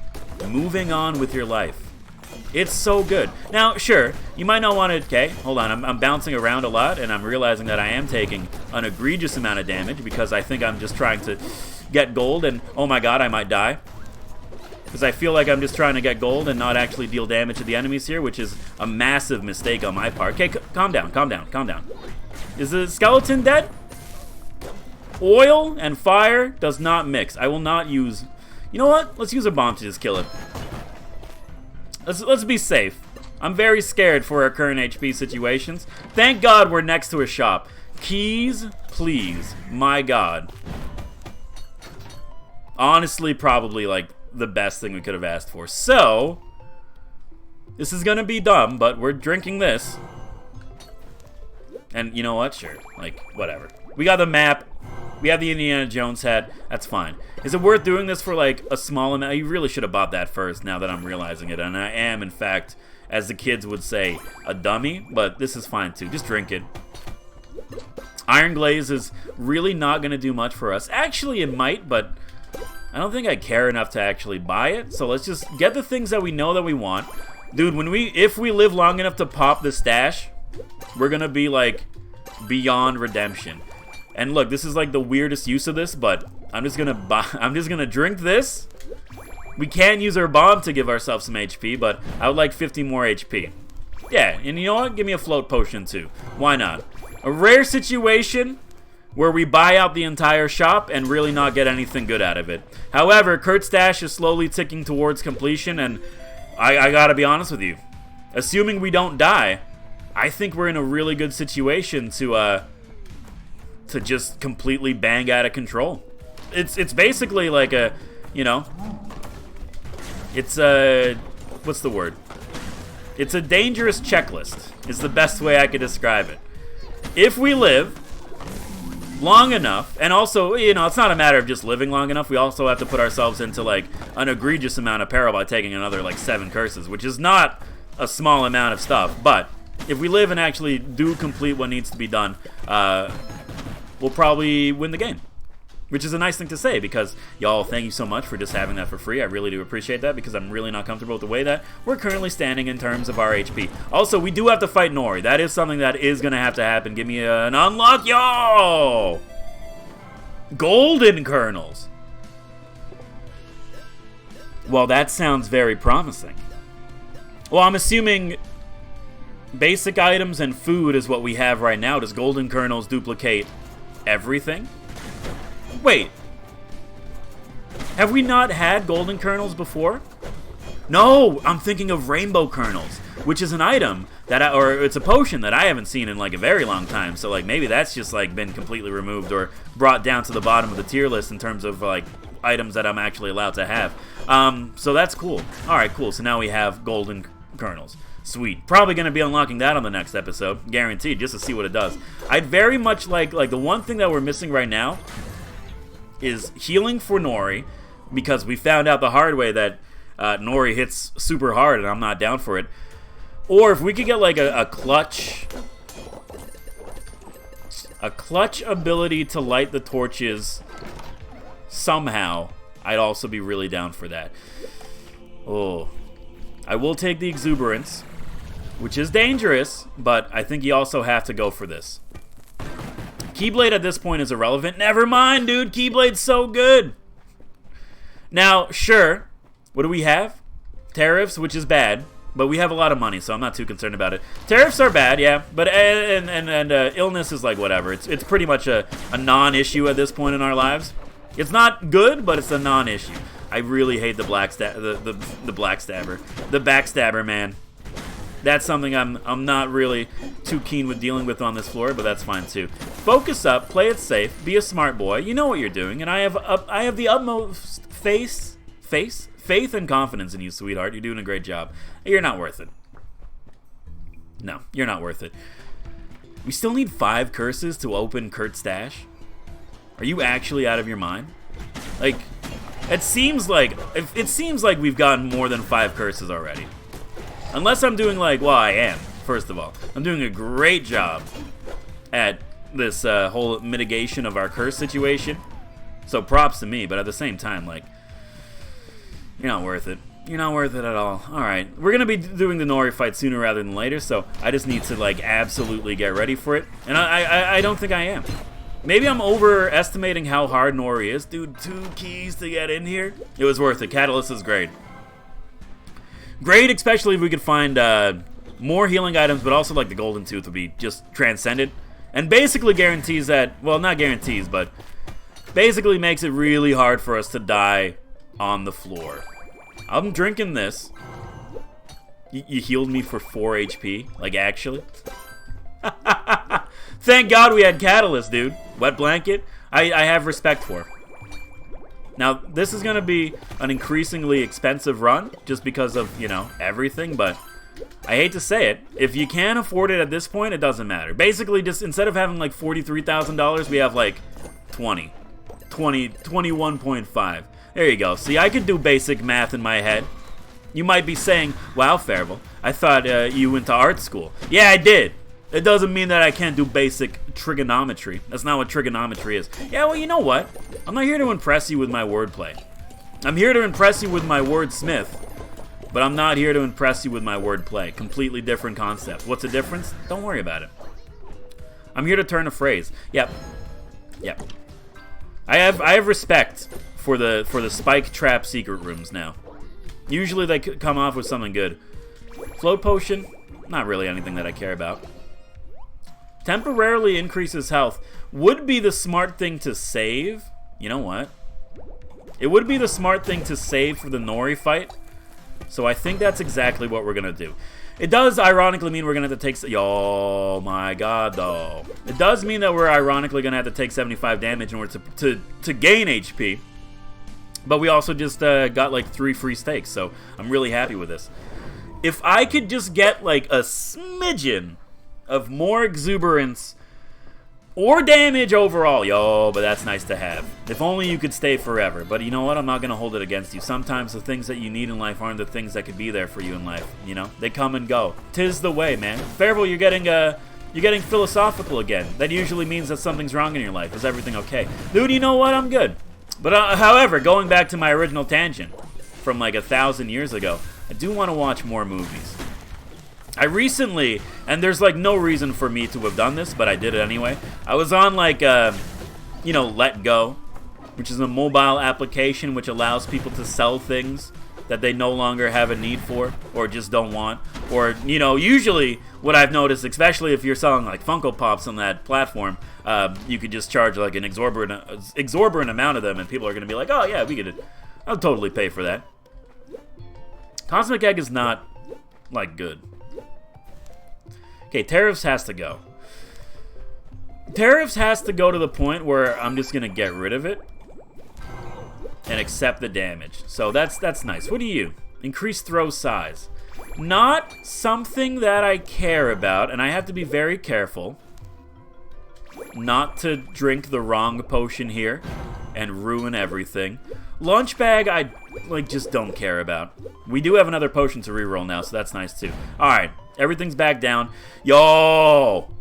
moving on with your life. It's so good. Now, sure, you might not want to... Okay, hold on. I'm bouncing around a lot, and I'm realizing that I am taking an egregious amount of damage because I think I'm just trying to get gold, and oh my god, I might die. Because I feel like I'm just trying to get gold and not actually deal damage to the enemies here, which is a massive mistake on my part. Okay, calm down, calm down, calm down. Is the skeleton dead? Oil and fire does not mix. I will not use... You know what? Let's use a bomb to just kill it. Let's be safe. I'm very scared for our current HP situations. Thank God we're next to a shop. Keys, please. My God. Honestly, probably like the best thing we could have asked for. So, this is gonna be dumb, but we're drinking this. And you know what? Sure. Like, whatever. We got the map. We have the Indiana Jones hat. That's fine. Is it worth doing this for like a small amount? You really should have bought that first now that I'm realizing it. And I am, in fact, as the kids would say, a dummy. But this is fine too. Just drink it. Iron Glaze is really not going to do much for us. Actually, it might, but I don't think I care enough to actually buy it. So let's just get the things that we know that we want. Dude, if we live long enough to pop the stash, we're going to be like beyond redemption. And look, this is like the weirdest use of this, but I'm just gonna drink this. We can use our bomb to give ourselves some HP, but I would like 50 more HP. Yeah, and you know what? Give me a float potion too. Why not? A rare situation where we buy out the entire shop and really not get anything good out of it. However, Kurt's stash is slowly ticking towards completion, and I gotta be honest with you. Assuming we don't die, I think we're in a really good situation to just completely bang out of control. It's basically like a, you know, it's a, what's the word? It's a dangerous checklist, is the best way I could describe it. If we live long enough, and also, you know, it's not a matter of just living long enough, we also have to put ourselves into like an egregious amount of peril by taking another like 7 curses, which is not a small amount of stuff, but if we live and actually do complete what needs to be done, we'll probably win the game. Which is a nice thing to say, because y'all, thank you so much for just having that for free. I really do appreciate that, because I'm really not comfortable with the way that we're currently standing in terms of our HP. Also, we do have to fight Nori. That is something that is going to have to happen. Give me an unlock, yo! Golden kernels. Well, that sounds very promising. Well, I'm assuming basic items and food is what we have right now. Does golden kernels duplicate everything? Wait. Have we not had golden kernels before? No, I'm thinking of rainbow kernels, which is an item that or it's a potion that I haven't seen in like a very long time. So like maybe that's just like been completely removed or brought down to the bottom of the tier list in terms of like items that I'm actually allowed to have. So that's cool. All right, cool. So now we have golden kernels. Sweet. Probably going to be unlocking that on the next episode. Guaranteed, just to see what it does. I'd very much like the one thing that we're missing right now is healing for Nori, because we found out the hard way that Nori hits super hard and I'm not down for it. Or if we could get like a clutch a clutch ability to light the torches somehow, I'd also be really down for that. Oh, I will take the exuberance, which is dangerous, but I think you also have to go for this. Keyblade at this point is irrelevant. Never mind, dude. Keyblade's so good. Now, sure, what do we have? Tariffs, which is bad, but we have a lot of money, so I'm not too concerned about it. Tariffs are bad, yeah, but illness is like whatever. It's pretty much a non-issue at this point in our lives. It's not good, but it's a non-issue. I really hate the backstabber, man. That's something I'm not really too keen with dealing with on this floor, but that's fine too. Focus up, play it safe, be a smart boy. You know what you're doing, and I have the utmost faith and confidence in you, sweetheart. You're doing a great job. You're not worth it. No, you're not worth it. We still need 5 curses to open Kurt's stash. Are you actually out of your mind? Like, it seems like we've gotten more than 5 curses already. Unless I'm doing like, well, I am, first of all. I'm doing a great job at this whole mitigation of our curse situation. So props to me, but at the same time, like, you're not worth it. You're not worth it at all. Alright, we're going to be doing the Nori fight sooner rather than later, so I just need to, like, absolutely get ready for it. And I don't think I am. Maybe I'm overestimating how hard Nori is. Dude, 2 keys to get in here? It was worth it. Catalyst is great. Great, especially if we could find more healing items, but also like the golden tooth would be just transcended. And basically guarantees that, well, not guarantees, but basically makes it really hard for us to die on the floor. I'm drinking this. You healed me for 4 HP, like actually. Thank God we had Catalyst, dude. Wet blanket, I have respect for. Now, this is going to be an increasingly expensive run, just because of, you know, everything, but I hate to say it. If you can't afford it at this point, it doesn't matter. Basically, just instead of having like $43,000, we have like 21.5. There you go. See, I could do basic math in my head. You might be saying, wow, Farival, I thought you went to art school. Yeah, I did. It doesn't mean that I can't do basic trigonometry. That's not what trigonometry is. Yeah, well, you know what? I'm not here to impress you with my wordplay. I'm here to impress you with my wordsmith, but I'm not here to impress you with my wordplay. Completely different concept. What's the difference? Don't worry about it. I'm here to turn a phrase. Yep. I have respect for the spike trap secret rooms now. Usually they come off with something good. Float potion, not really anything that I care about. Temporarily increases health would be the smart thing to save. You know what? It would be the smart thing to save for the Nori fight. So I think that's exactly what we're going to do. It does ironically mean we're going to have to take... Oh my god, though. It does mean that we're ironically going to have to take 75 damage in order to gain HP. But we also just got like 3 free stakes, so I'm really happy with this. If I could just get like a smidgen of more exuberance or damage overall, but that's nice to have. If only you could stay forever. But you know what? I'm not going to hold it against you. Sometimes the things that you need in life aren't the things that could be there for you in life, you know? They come and go. 'Tis the way, man. Farival, you're getting philosophical again. That usually means that something's wrong in your life. Is everything okay? Dude, you know what? I'm good. But however, going back to my original tangent from like 1,000 years ago, I do want to watch more movies. I recently, and there's like no reason for me to have done this, but I did it anyway. I was on like, you know, Let Go, which is a mobile application which allows people to sell things that they no longer have a need for or just don't want. Or, you know, usually what I've noticed, especially if you're selling like Funko Pops on that platform, you could just charge like an exorbitant amount of them and people are going to be like, oh yeah, I'll totally pay for that. Cosmic Egg is not like good. Okay, Tariffs has to go. Tariffs has to go to the point where I'm just going to get rid of it and accept the damage. So that's nice. What do you? Increase throw size. Not something that I care about, and I have to be very careful not to drink the wrong potion here and ruin everything. Lunch bag, I just don't care about. We do have another potion to reroll now, so that's nice too. Alright, everything's back down. Yo!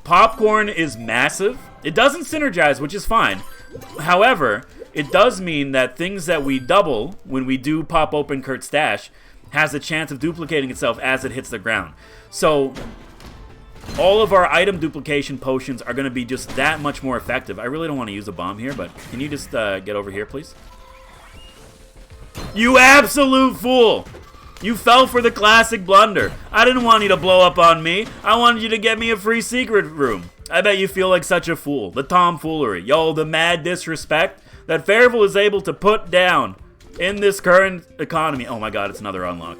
Popcorn is massive. It doesn't synergize, which is fine. However, it does mean that things that we double when we do pop open Kurt's stash has a chance of duplicating itself as it hits the ground. So all of our item duplication potions are going to be just that much more effective. I really don't want to use a bomb here, but can you just get over here, please? You absolute fool! You fell for the classic blunder. I didn't want you to blow up on me. I wanted you to get me a free secret room. I bet you feel like such a fool. The tomfoolery. Yo, the mad disrespect that Farival is able to put down in this current economy. Oh my god, it's another unlock.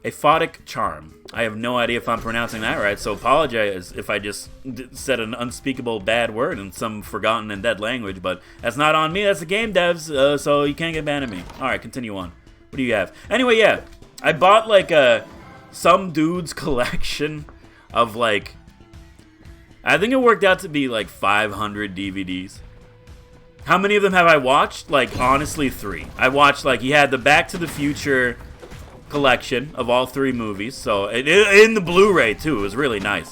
Aphotic Charm. I have no idea if I'm pronouncing that right, so apologize if I just said an unspeakable bad word in some forgotten and dead language, but that's not on me, that's the game devs, so you can't get mad at me. Alright, continue on. What do you have? Anyway, yeah, I bought like some dude's collection of like, I think it worked out to be like 500 DVDs. How many of them have I watched? Like, honestly, 3. I watched, like, he had the Back to the Future collection of all 3 movies. So, in the Blu-ray, too. It was really nice.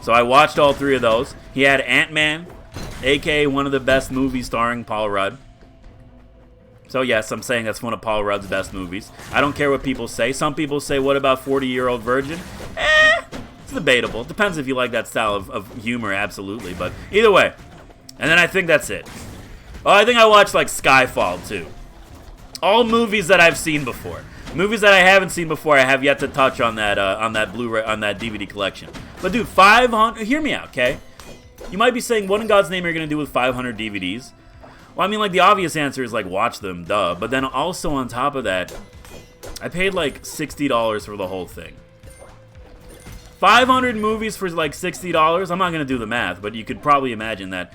So, I watched all 3 of those. He had Ant-Man, a.k.a. one of the best movies starring Paul Rudd. So, yes, I'm saying that's one of Paul Rudd's best movies. I don't care what people say. Some people say, what about 40-Year-Old Virgin? It's debatable. It depends if you like that style of humor, absolutely. But either way. And then I think that's it. Oh, I think I watched, like, Skyfall, too. All movies that I've seen before. Movies that I haven't seen before, I have yet to touch on that Blu-ray, on that DVD collection. But, dude, 500... Hear me out, okay? You might be saying, what in God's name are you going to do with 500 DVDs? Well, I mean, like, the obvious answer is, like, watch them, duh. But then also on top of that, I paid, like, $60 for the whole thing. 500 movies for, like, $60? I'm not going to do the math, but you could probably imagine that.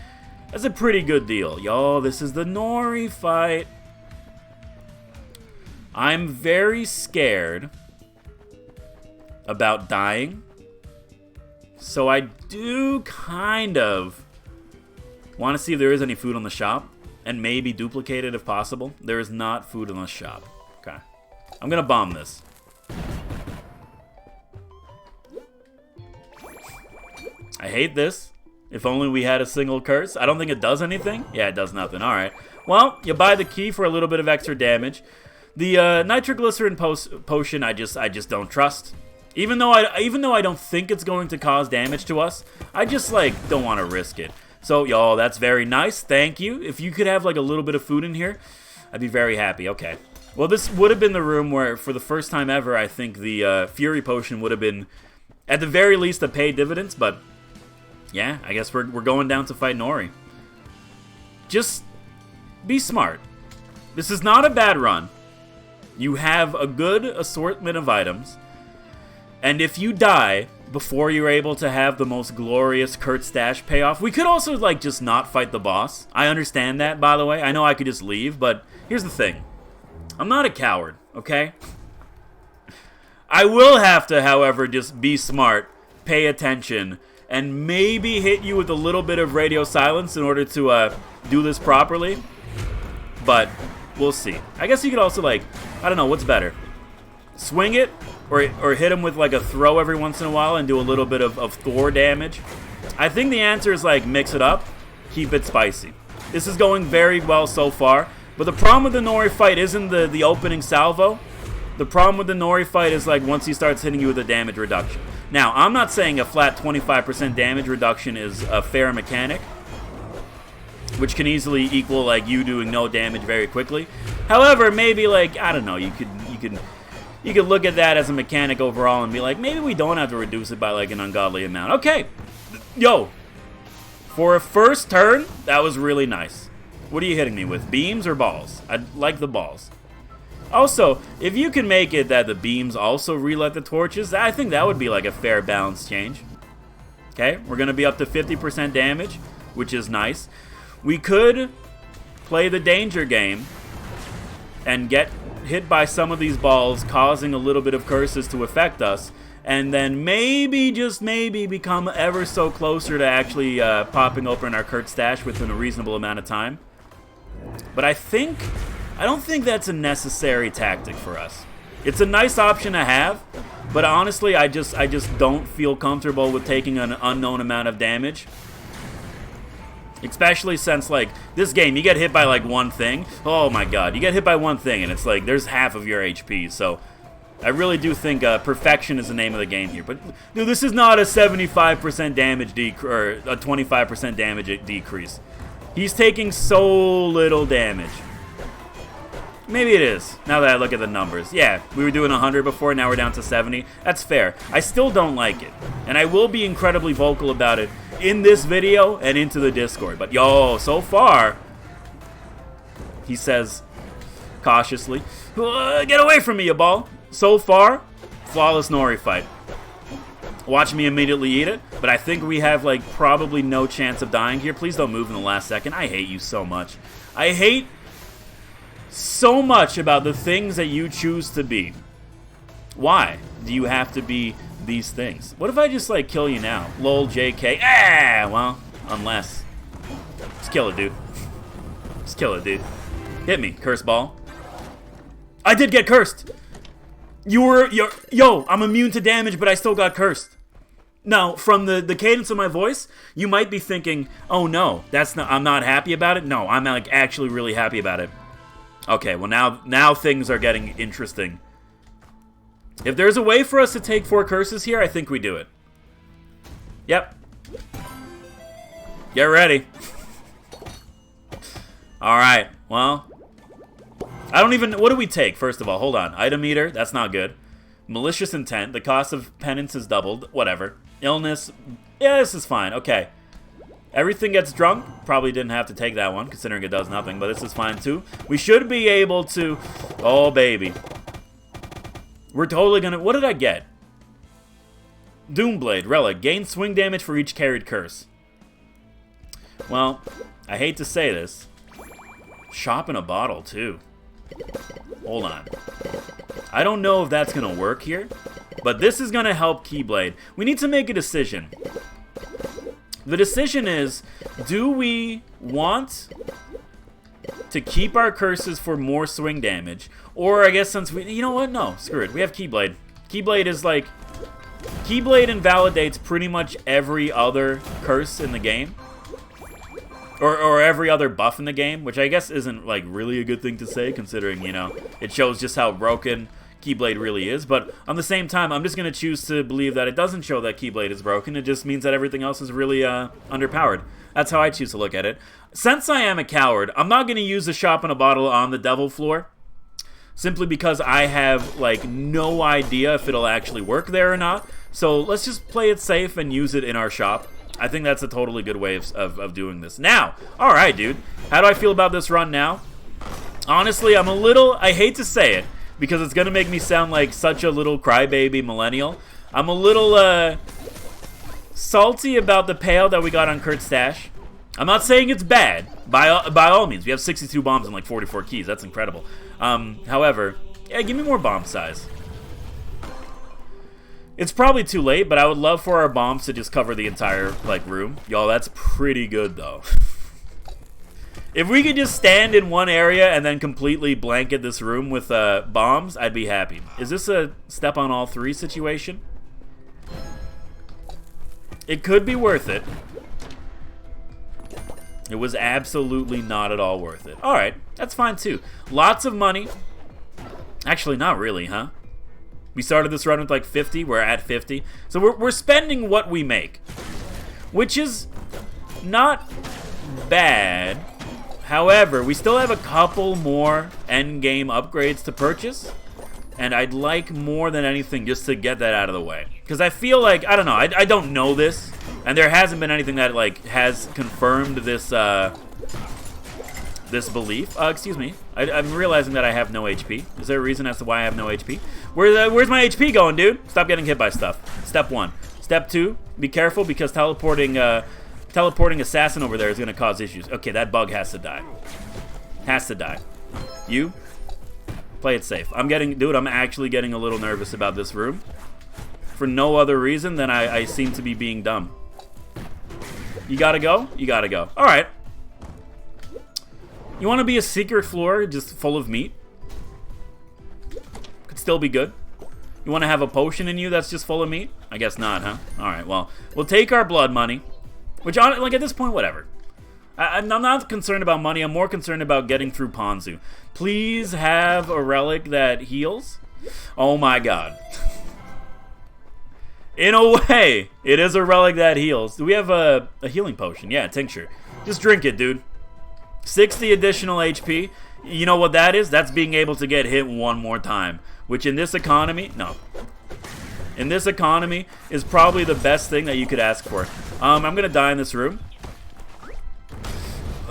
That's a pretty good deal. Yo, this is the Nori fight. I'm very scared about dying. So I do kind of want to see if there is any food on the shop. And maybe duplicate it if possible. There is not food in the shop. Okay. I'm going to bomb this. I hate this. If only we had a single curse. I don't think it does anything. Yeah, it does nothing. Alright. Well, you buy the key for a little bit of extra damage. The nitroglycerin potion, I just don't trust. Even though I don't think it's going to cause damage to us, I just, like, don't want to risk it. So, y'all, that's very nice. Thank you. If you could have, like, a little bit of food in here, I'd be very happy. Okay. Well, this would have been the room where, for the first time ever, I think the Fury Potion would have been, at the very least, a paid dividends, but... yeah, I guess we're going down to fight Nori. Just be smart. This is not a bad run. You have a good assortment of items. And if you die before you're able to have the most glorious Kurt stash payoff, we could also, like, just not fight the boss. I understand that, by the way. I know I could just leave, but here's the thing. I'm not a coward, okay? I will have to, however, just be smart, pay attention, and maybe hit you with a little bit of radio silence in order to do this properly. But we'll see. I guess you could also, like, I don't know, what's better? Swing it, or hit him with, like, a throw every once in a while and do a little bit of Thor damage? I think the answer is, like, mix it up, keep it spicy. This is going very well so far, but the problem with the Nori fight isn't the opening salvo. The problem with the Nori fight is, like, once he starts hitting you with a damage reduction. Now, I'm not saying a flat 25% damage reduction is a fair mechanic, which can easily equal, like, you doing no damage very quickly. However, maybe, like, I don't know, you could look at that as a mechanic overall and be like, maybe we don't have to reduce it by, like, an ungodly amount. Okay, yo, for a first turn, that was really nice. What are you hitting me with, beams or balls? I like the balls. Also, if you can make it that the beams also relight the torches, I think that would be, like, a fair balance change. Okay, we're going to be up to 50% damage, which is nice. We could play the danger game and get hit by some of these balls, causing a little bit of curses to affect us, and then maybe, just maybe, become ever so closer to actually popping open our Kurt stash within a reasonable amount of time. But I don't think that's a necessary tactic for us. It's a nice option to have, But honestly, I just don't feel comfortable with taking an unknown amount of damage. Especially since, like, this game, you get hit by, like, one thing. Oh, my God. You get hit by one thing, and it's like, there's half of your HP. So, I really do think perfection is the name of the game here. But, dude, this is not a 75% damage or a 25% damage decrease. He's taking so little damage. Maybe it is, now that I look at the numbers. Yeah, we were doing 100 before, now we're down to 70. That's fair. I still don't like it. And I will be incredibly vocal about it in this video and into the Discord. But, yo, so far, he says cautiously, get away from me, you ball. So far, flawless Nori fight. Watch me immediately eat it, but I think we have, like, probably no chance of dying here. Please don't move in the last second. I hate you so much. I hate so much about the things that you choose to be. Why do you have to be these things? What if I just, like, kill you now? Lol, JK. Ah, well, unless. Just kill it, dude. Just kill it, dude. Hit me, curse ball. I did get cursed. Yo, I'm immune to damage, but I still got cursed. Now, from the cadence of my voice, you might be thinking, oh no, I'm not happy about it. No, I'm, like, actually really happy about it. Okay, well now things are getting interesting. If there's a way for us to take 4 curses here, I think we do it. Yep. Get ready. Alright, well. I don't even... What do we take, first of all? Hold on. Item meter, that's not good. Malicious intent, the cost of penance is doubled. Whatever. Illness, yeah, this is fine. Okay. Everything gets drunk. Probably didn't have to take that one, considering it does nothing, but this is fine too. We should be able to... Oh, baby. We're totally gonna... What did I get? Doomblade, relic. Gain swing damage for each carried curse. Well, I hate to say this. Shop in a bottle, too. Hold on. I don't know if that's gonna work here, but this is gonna help Keyblade. We need to make a decision. The decision is, do we want to keep our curses for more swing damage? Or I guess since we... You know what? No, screw it. We have Keyblade. Keyblade is like... Keyblade invalidates pretty much every other curse in the game. Or every other buff in the game, which I guess isn't, like, really a good thing to say, considering, you know, it shows just how broken Keyblade really is. But on the same time, I'm just going to choose to believe that it doesn't show that Keyblade is broken. It just means that everything else is really underpowered. That's how I choose to look at it. Since I am a coward, I'm not going to use the shop in a bottle on the devil floor, simply because I have, like, no idea if it'll actually work there or not. So let's just play it safe and use it in our shop. I think that's a totally good way of doing this. Now, alright, dude. How do I feel about this run now? Honestly, I'm a little... I hate to say it, because it's going to make me sound like such a little crybaby millennial. I'm a little salty about the pail that we got on Kurt's stash. I'm not saying it's bad, by all means. We have 62 bombs and like 44 keys. That's incredible. However, yeah, give me more bomb size. It's probably too late, but I would love for our bombs to just cover the entire, like, room. Y'all, that's pretty good, though. If we could just stand in one area and then completely blanket this room with bombs, I'd be happy. Is this a step on all 3 situation? It could be worth it. It was absolutely not at all worth it. Alright, that's fine, too. Lots of money. Actually, not really, huh? We started this run with like 50. We're at 50. So we're spending what we make, which is not bad. However, we still have a couple more endgame upgrades to purchase, and I'd like more than anything just to get that out of the way. Because I feel like, I don't know, I don't know this, and there hasn't been anything that like has confirmed this this belief. Excuse me. I'm realizing that I have no HP. Is there a reason as to why I have no HP? Where's my HP going, dude? Stop getting hit by stuff. Step 1. Step 2, be careful because teleporting assassin over there is going to cause issues. Okay, that bug has to die. Has to die. You, play it safe. I'm actually getting a little nervous about this room. For no other reason than I seem to be being dumb. You gotta go? You gotta go. Alright. You want to be a secret floor just full of meat? Could still be good. You want to have a potion in you that's just full of meat? I guess not, huh? Alright, well, we'll take our blood money. Which, like, at this point, whatever. I'm not concerned about money. I'm more concerned about getting through Ponzu. Please have a relic that heals. Oh my god. In a way, it is a relic that heals. Do we have a healing potion? Yeah, tincture. Just drink it, dude. 60 additional HP. You know what that is? That's being able to get hit one more time. Which in this economy, no. In this economy is probably the best thing that you could ask for. I'm gonna die in this room.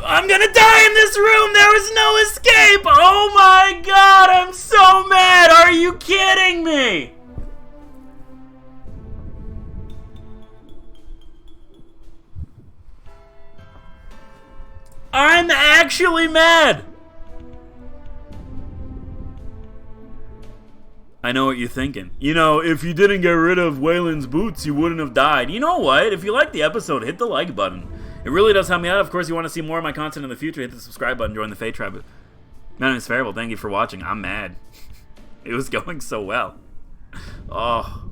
I'm gonna die in this room! There is no escape! Oh my god, I'm so mad! Are you kidding me? I'm actually mad! I know what you're thinking. You know, if you didn't get rid of Waylon's boots, you wouldn't have died. You know what? If you liked the episode, hit the like button. It really does help me out. Of course, you want to see more of my content in the future, hit the subscribe button, join the Fate Tribe. My name is Farival. Thank you for watching. I'm mad. It was going so well. Oh.